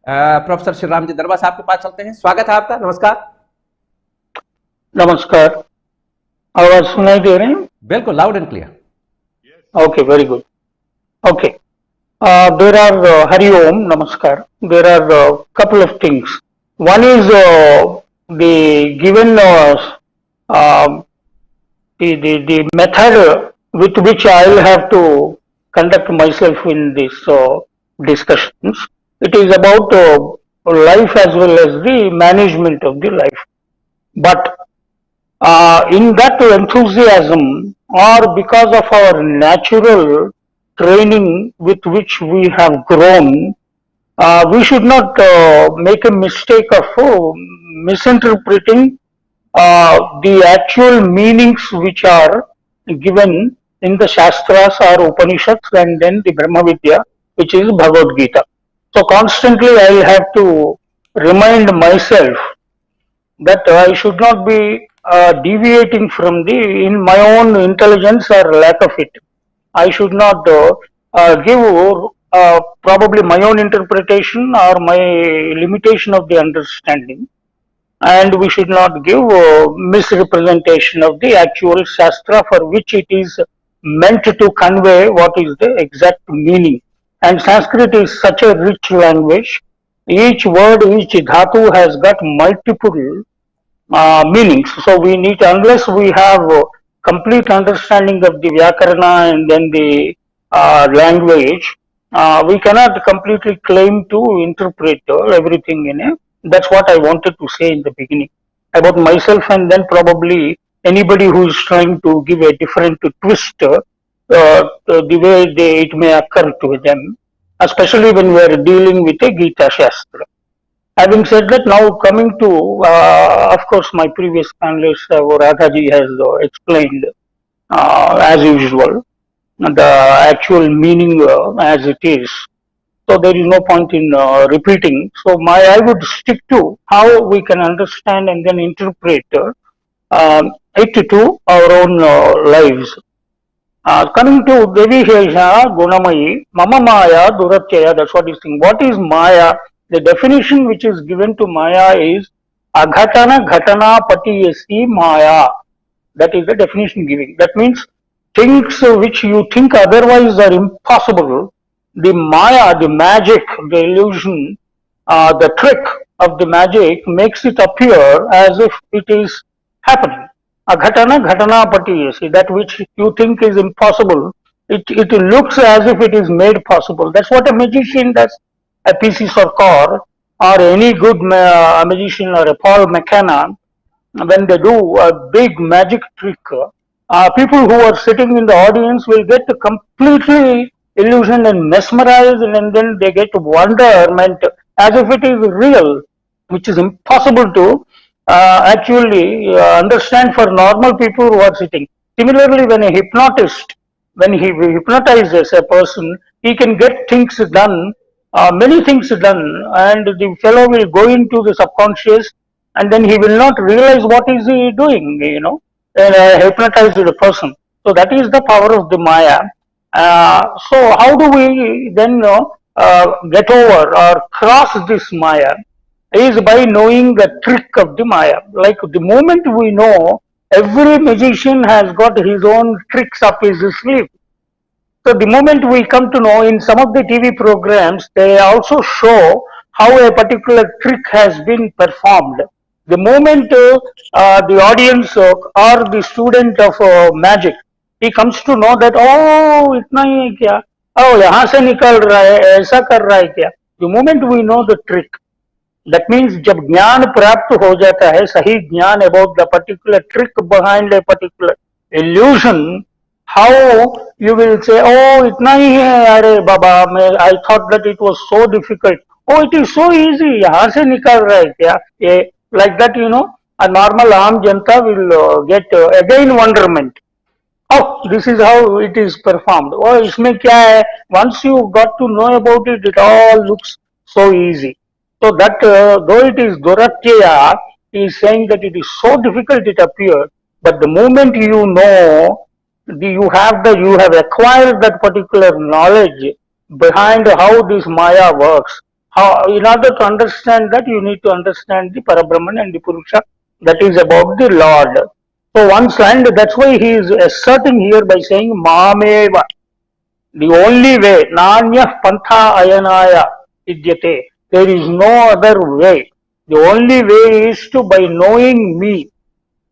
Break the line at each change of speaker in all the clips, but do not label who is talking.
Professor Shriram ji दरबार साहब के पास चलते हैं। स्वागत है आपका। नमस्कार।
नमस्कार। आवाज सुनाई दे रही है?
बिल्कुल loud and clear.
Okay, very good. Okay. There are Hari Om, Namaskar. There are a couple of things. One is the given uh, the method with which I will have to conduct myself in these discussions. It is about life as well as the management of the life. But in that enthusiasm, or because of our natural training with which we have grown, we should not make a mistake of misinterpreting the actual meanings which are given in the Shastras or Upanishads and then the Brahma Vidya, which is Bhagawadgita. So constantly I will have to remind myself that I should not be deviating from in my own intelligence or lack of it. I should not give probably my own interpretation or my limitation of the understanding, and we should not give misrepresentation of the actual Shastra for which it is meant to convey what is the exact meaning. And Sanskrit is such a rich language. Each word, each dhatu has got multiple meanings. So we need, unless we have complete understanding of the Vyakarana and then the language, we cannot completely claim to interpret everything in it. That's what I wanted to say in the beginning about myself, and then probably anybody who is trying to give a different twist, the way it may occur to them, especially when we are dealing with a Gita Shastra. Having said that, now coming to, of course, my previous panelist, Radhaji has explained, as usual, the actual meaning as it is. So there is no point in repeating. So I would stick to how we can understand and then interpret it to our own lives. Coming to Devi Shesha Gunamayi, Mama Maya Duratyaya, that's what he's saying. What is Maya? The definition which is given to Maya is Aghatana Ghatana Patiyasi Maya. That is the definition giving. That means things which you think otherwise are impossible, the Maya, the magic, the illusion, the trick of the magic makes it appear as if it is happening. Aghatana Ghatana Patiyasi, that which you think is impossible, it looks as if it is made possible. That's what a magician does. A PC Sarkar or any good magician or a Paul McKenna, when they do a big magic trick, people who are sitting in the audience will get completely illusioned and mesmerized, and then they get wonderment as if it is real, which is impossible to actually understand for normal people who are sitting. Similarly, when a hypnotist, when he hypnotizes a person, he can get things done, many things done, and the fellow will go into the subconscious, and then he will not realize what is he doing, hypnotize the person. So that is the power of the Maya. So how do we then get over or cross this Maya? Is by knowing the trick of the Maya. Like the moment we know, every magician has got his own tricks up his sleeve. So the moment we come to know, in some of the TV programs, they also show how a particular trick has been performed. The moment the audience or the student of magic, he comes to know that, oh, itna hi hai kya? Oh, yahan se nikal raha hai, aisa kar raha hai kya? The moment we know the trick, that means जब ज्ञान प्राप्त हो जाता है, सही ज्ञान about the particular trick behind a particular illusion, how you will say, oh, इतना ही है, अरे बाबा, I thought that it was so difficult. Oh, it is so easy, यहाँ से निकल रहा है क्या? Like that, a normal आम जनता will get again wonderment. Oh, this is how it is performed. Oh, इसमें क्या है? Once you got to know about it, it all looks so easy. So that though it is Doratyaya, he is saying that it is so difficult it appears, but the moment you know, you have acquired that particular knowledge behind how this Maya works, In order to understand that, you need to understand the Parabrahman and the Purusha, that is about the Lord. So once, and that's why he is asserting here by saying Mameva, the only way, Nanya Pantha Ayanaya Idyate. There is no other way. The only way is to by knowing me,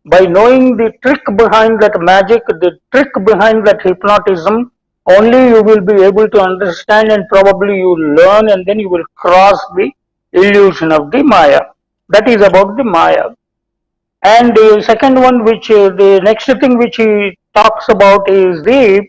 by knowing the trick behind that magic, the trick behind that hypnotism, only you will be able to understand, and probably you will learn, and then you will cross the illusion of the Maya. That is about the Maya. And the second one, which the next thing which he talks about is the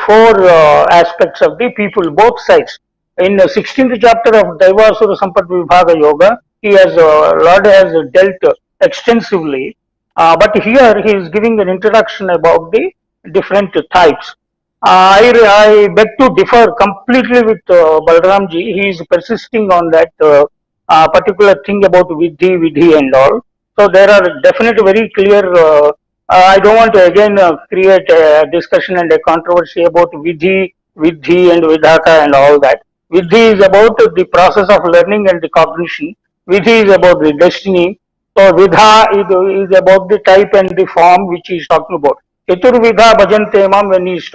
four aspects of the people, both sides. In the 16th chapter of Daivasura Sampat Vibhaga Yoga, Lord has dealt extensively, but here he is giving an introduction about the different types. I beg to differ completely with Balramji. He is persisting on that particular thing about Vidhi and all. So there are definitely very clear. I don't want to again create a discussion and a controversy about Vidhi and Vidhata and all that. Vidhi is about the process of learning and the cognition. Vidhi is about the destiny. So Vidha is about the type and the form which he is talking about. Chaturvidha Bhajante Mam, when he is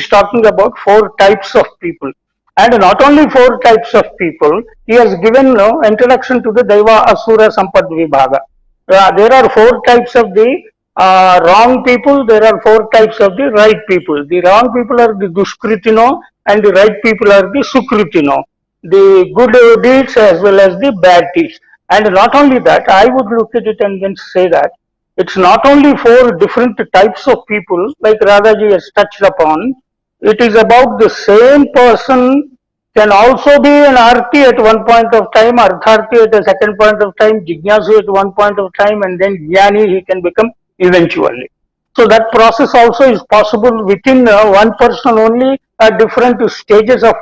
talking about four types of people. And not only four types of people, he has given introduction to the Daiva Asura Sampad Vibhaga. There are four types of the wrong people, there are four types of the right people. The wrong people are the Dushkritino and the right people are the Sukritino. The good deeds as well as the bad deeds. And not only that, I would look at it and then say that it's not only four different types of people, like Radhaji has touched upon, it is about the same person can also be an arti at one point of time, ardharti at a second point of time, jignasu at one point of time, and then jnani he can become eventually. So that process also is possible within one person only. At different stages of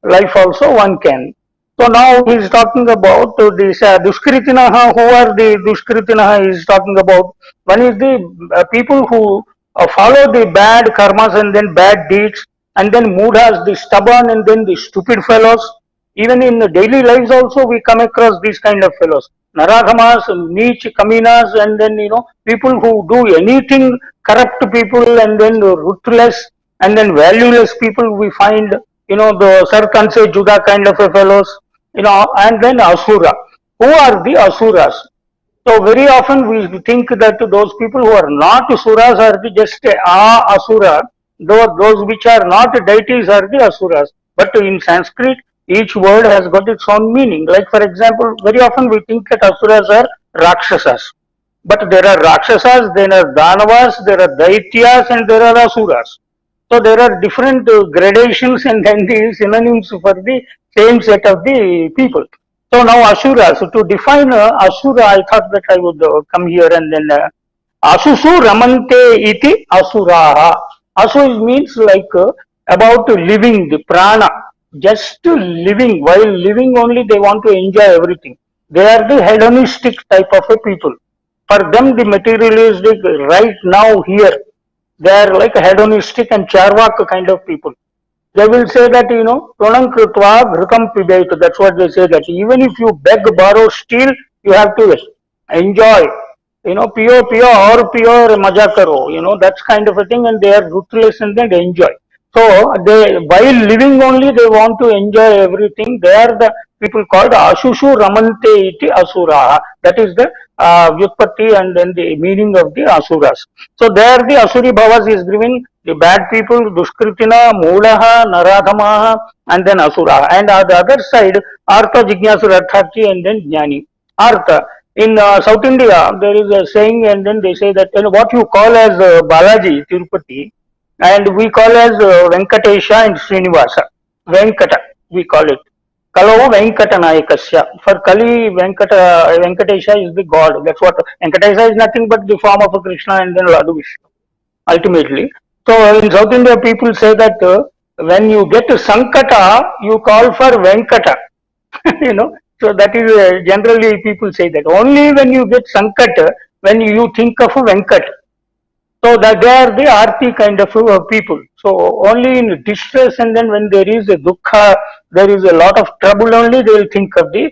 life also one can. So now he is talking about this Dushkritinaha. Who are the Dushkritinaha he is talking about? One is the people who follow the bad karmas and then bad deeds, and then mudhas, the stubborn and then the stupid fellows. Even in the daily lives also we come across these kind of fellows. Naradhamas, Neech, Kaminas, and then people who do anything, corrupt people, and then ruthless and then valueless people we find, the Sarkanse Juda kind of a fellows, and then Asura. Who are the Asuras? So very often we think that those people who are not Asuras are just Asura, those which are not deities are the Asuras. But in Sanskrit, each word has got its own meaning. Like for example, very often we think that Asuras are Rakshasas. But there are Rakshasas, there are Danavas, there are Daityas, and there are Asuras. So there are different gradations and then the synonyms for the same set of the people. So now Asura. So to define Asura, I thought that I would come here and then Asusu Ramante iti Asuraha. Asu means like about living, the prana, just living. While living only, they want to enjoy everything. They are the hedonistic type of a people. For them, the materialistic right now here, they are like hedonistic and charvak kind of people. They will say that, Pranam Krutva Ghrutam Pibet. That's what they say, that even if you beg, borrow, steal, you have to enjoy. Piyo or piyo maja karo. That's kind of a thing, and they are ruthless and then enjoy. So they, while living only, they want to enjoy everything. They are the people called Ashushu Ramante iti Asura. That is the Vyutpatti and then the meaning of the Asuras. So there the Asuri Bhavas is given the bad people, Dushkritina, Mulaha, Naradhamaha, and then Asura. And on the other side, Artha, Jignasu, Arthaki, and then Jnani. Artha. In South India, there is a saying, and then they say that what you call as Balaji, Tirupati, and we call as Venkatesha and Srinivasa. Venkata, we call it. Kalau Venkatanayakasya. For Kali, Venkatesha is the god. That's what Venkatesha is, nothing but the form of a Krishna and then Ladu Vishnu, ultimately. So in South India, people say that when you get to Sankata, you call for Venkata. So that is generally people say that. Only when you get Sankata, when you think of a Venkat. So that they are the arti kind of people. So only in distress, and then when there is a dukkha, there is a lot of trouble, only they will think of the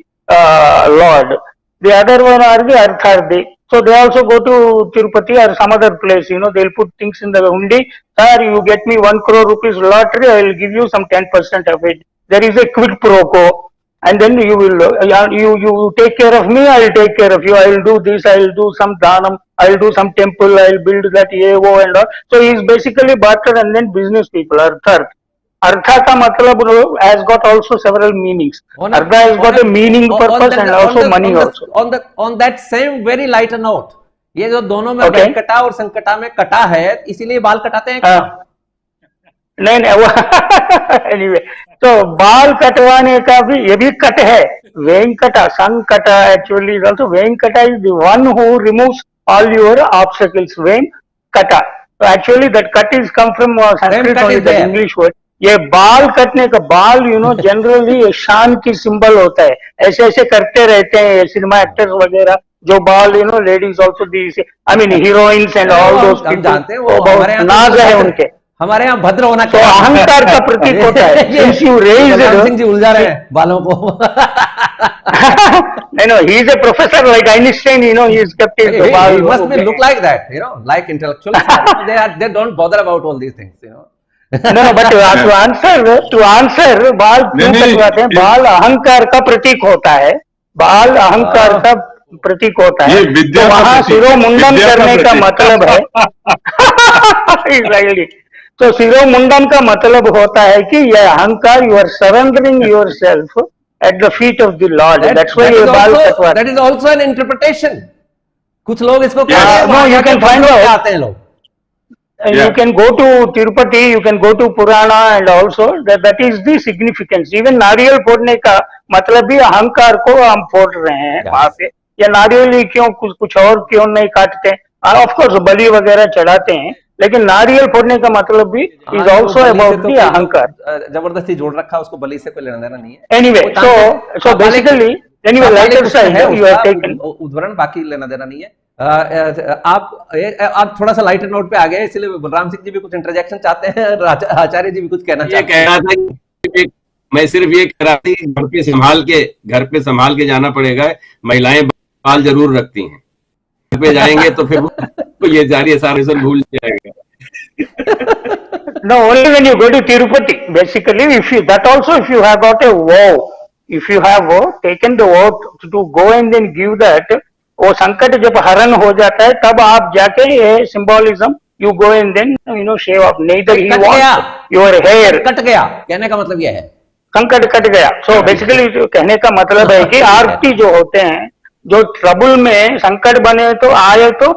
Lord. The other one are the arthardi. So they also go to Tirupati or some other place. They'll put things in the hundi. Sir, you get me 1 crore rupees lottery, I will give you some 10% of it. There is a quid pro quo. And then you will you take care of me, I will take care of you. I will do this, I will do some dhanam, I will do some temple, I will build that AO and all. So he is basically barter and then business people. Artha ka matlab has got also several meanings. Artha has got a meaning purpose and also money also.
On that same very lighter note, ये जो दोनों में वेंकटा और संकटा में कटा है, इसीलिए बाल कटाते हैं।
नहीं एनीवे, तो बाल कटवाने का भी ये भी कट है। Venkata, Sankata actually is also, Venkata is the one who removes all your obstacles, Venkata. तो actually that cut is come from Sanskrit only, the English word. ये बाल कटने का, बाल जनरली शान की सिंबल होता है। ऐसे ऐसे करते रहते हैं सिनेमा एक्टर्स वगैरह, जो बाल ladies also the, I mean heroines and all those people, बहुत नाज है उनके।
हमारे यहाँ भद्र होना
तो अहंकार का प्रतीक होता है। Since you raised
Singh ji उलझा रहे हैं बालों को।
No, he is a professor like Einstein. He is kept his bal.
He must be look like that, like intellectuals. They don't bother about all these things,
No, but to answer बाल क्यों कटवाते हैं? बाल अहंकार का प्रतीक होता है, बाल अहंकार का प्रतीक होता है। तो वहाँ शिरोमुंडन करने का मतलब है exactly. तो शिरोमुंडन का मतलब होता है कि यह अहंकार, you are surrendering yourself at the feet of the Lord. That's why ये बाल कटवाते।
That is also an interpretation. कुछ लोग इसको
no, you can find out,
आते हैं लोग।
You can go to Tirupati, you can go to Purana, and also that is the significance. Even नारियल फोड़ने का मतलब भी अहंकार को हम फोड़ रहे हैं वहां पे। या नारियल ही क्यों, कुछ और क्यों नहीं काटते? ऑफ कोर्स बलि वगैरह चढ़ाते हैं, लेकिन नारियल फोड़ने का मतलब भी इज ऑल्सो अबाउट दी अहंकार।
जबरदस्ती जोड़ रखा, उसको बलि से कोई लेना देना नहीं है।
Anyway, so basically anyway lighter side you have taken
उदाहरण, बाकी लेना देना नहीं है। आप थोड़ा सा लाइटर नोट पे आ गए, इसलिए बलराम सिंह जी भी कुछ इंटरजेक्शन चाहते हैं, आचार्य जी भी कुछ कहना चाहते हैं।
कह रहा था, मैं सिर्फ ये कह रहा था कि घर पे संभाल के जाना पड़ेगा। महिलाएं बाल जरूर रखती हैं, घर पे जाएंगे तो फिर ये जारी सारे सब भूल जाएगा।
No, only when you go to Tirupati, basically, if you have got a vow, if you have taken the vow to go and then give that, वो संकट जब हरण हो जाता है तब आप जाके ये symbolism you go and then shave off, neither he wants your hair।
कट गया कहने का मतलब यह है,
संकट कट गया। सो बेसिकली कहने का मतलब है कि आरती जो होते हैं, जो ट्रबल में संकट बने तो आए तो